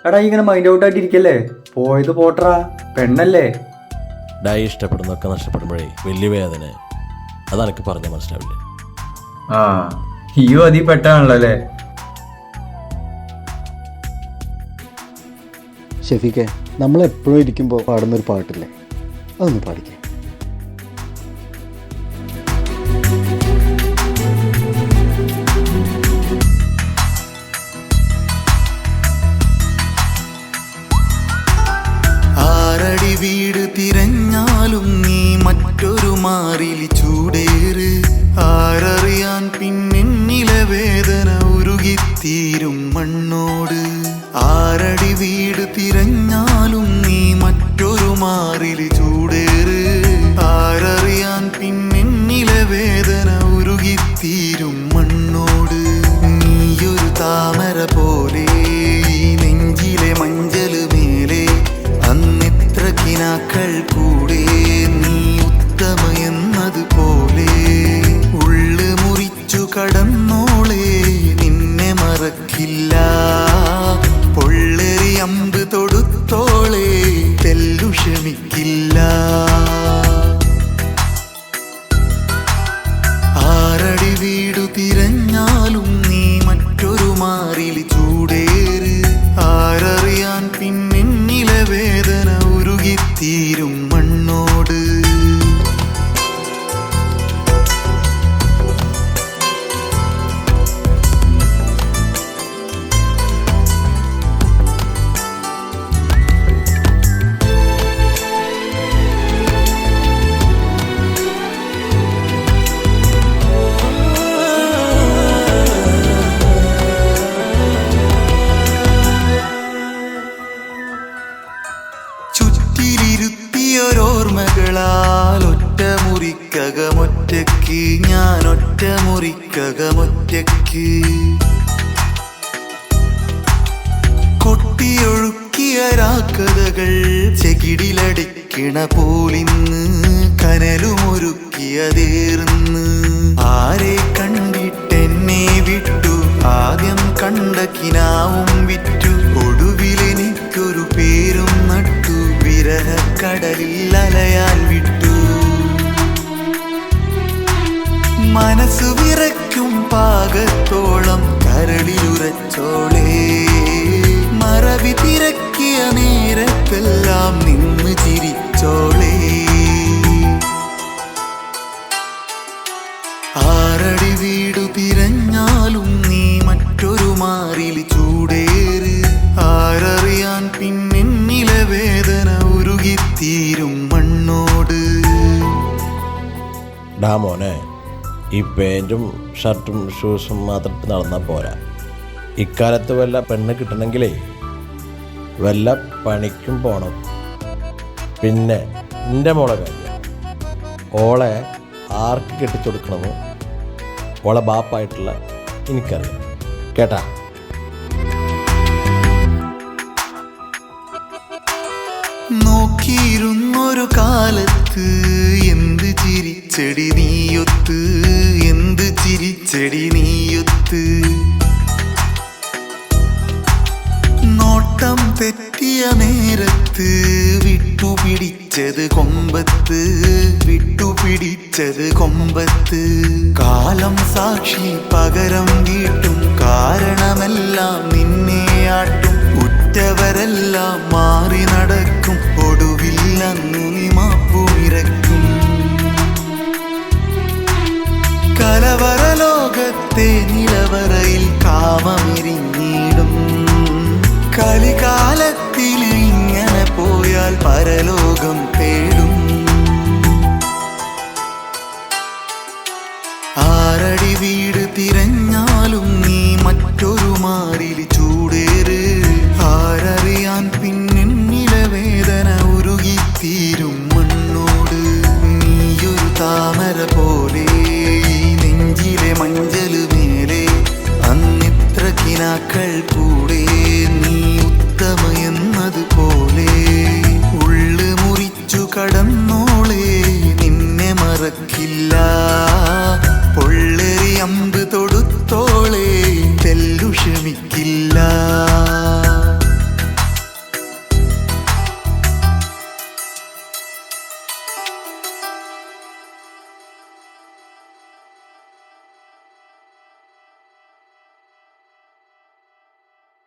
എടാ ഇങ്ങനെ mind out ആയിട്ടിരിക്കല്ലേ, പോയത് പോട്ടറാ, പെണ്ണല്ലേ. ഡായി ഇഷ്ടപ്പെടുന്നൊക്കെ നഷ്ടപ്പെടുമ്പോഴേ വലിയ വേദന. അതെനിക്ക് പറഞ്ഞാൽ മനസ്സിലാവില്ല. ആ ഈയോ അതി പെട്ടാണല്ലോ അല്ലേ. ഷെഫീക്കെ, നമ്മളെപ്പോഴും ഇരിക്കുമ്പോൾ പാടുന്നൊരു പാട്ടില്ലേ, അതൊന്ന് പാടിക്കേ. ആരടി വീട് തിരഞ്ഞാലും നീ മറ്റൊരു മാറിൽ ചൂടേറ്. ആരറിയാൻ പിന്നെന്നിലെ വേദന ഉരുകിത്തീരും മണ്ണോട്. ആരടി വീട് തിരഞ്ഞാലും നീ മറ്റൊരു മാറിൽ ചൂടേറ്. ആരറിയാൻ പിന്നെന്നിലെ വേദന ഉരുകിത്തീരും മണ്ണോട്. നീയൊരു താമര പോലെ നെഞ്ചിലെ മഞ്ചല് മേലെ അന്നിത്ര കിനാക്കൾ കൂടെ നീ ഉത്തമ എന്നതുപോലെ ഉള്ളു മുറിച്ചു കടന്നോളെ നിന്നെ മറക്കില്ല. പൊള്ളേറി അമ്പ് തൊടുത്തോളെ തെല്ലു ക്ഷമിക്കില്ല. ആരടി വീടു തിരഞ്ഞാലും നീ മറ്റൊരു മാറിൽ ചൂടേറ്. ആരറിയാൻ പിന്നെന്നിലെ വേദന ഉരുകിത്തീരും മണ്ണോട്. ചുറ്റിലിരുത്തിയൊരോർമ്മകളാൽ ഒറ്റമുറിക്കകമൊറ്റയ്ക്ക് ഞാൻ ഒറ്റമുറിക്കകമൊറ്റയ്ക്ക്. കൊട്ടിയൊഴുക്കിയ രാക്കഥകൾ ചെകിടിലടിക്കണ പോലിന്ന് കനലുമൊരുക്കിയതേർന്ന്. ആരെ കണ്ടിട്ടെന്നെ വിട്ടു ആദ്യം കണ്ട കിനാവും വിറ്റു. ഒടുവിലെനിക്കൊരു പേരും നട്ടു വിരഹക്കടലിൽ അലയാൻ വിട്ടു. മനസ്സു വിറയ്ക്കും പാകത്തോളം കരളിലുറച്ചോളേ. മറവി തിരക്കിയ നേരത്തെല്ലാം നിന്ന് ചിരിച്ചോളേ. ആരടി വീടു തിരഞ്ഞാലും നീ മറ്റൊരു മാറിൽ ചൂടേറ്. ആരറിയാൻ പിന്നെന്നിലെ വേദന ഉരുകിത്തീരും മണ്ണോട്. ഡാ മോനെ, ഈ പാൻറ്റും ഷർട്ടും ഷൂസും മാത്രം ഇട്ട് നടന്നാൽ പോരാ. ഇക്കാലത്ത് വല്ല പെണ്ണ് കിട്ടണമെങ്കിലേ വല്ല പണിക്കും പോണം. പിന്നെ എൻ്റെ മോളെ കാര്യം, ഓളെ ആർക്ക് കെട്ടിച്ചൊടുക്കണമെന്ന് ഓളെ ബാപ്പായിട്ടുള്ള എനിക്കറിയാം. കേട്ടാ? നോക്കിയിരുന്നൊരു കാലത്ത് എന്ത് ചിരിച്ചെടി നീയൊത്ത്, എന്ത് ചിരിച്ചെടി നീയൊത്ത്. നോട്ടം തെറ്റിയ നേരത്ത് വിട്ടുപിടിച്ചത് കൊമ്പത്ത്, വിട്ടുപിടിച്ചത് കൊമ്പത്ത്. കാലം സാക്ഷി പകരം വീട്ടും കാരണമെല്ലാം നിന്നെ ആട്ടും. ഉറ്റവരെല്ലാം മാറി നടക്കും, ഒടുവിൽ അന്നു നീ മാപ്പുമിരക്കും. കലവറ ലോകത്തെ നിലവറയിൽ കാമമെരിഞ്ഞിടും. കലികാലത്തിൽ ഇങ്ങനെ പോയാൽ പരലോകം തേടും.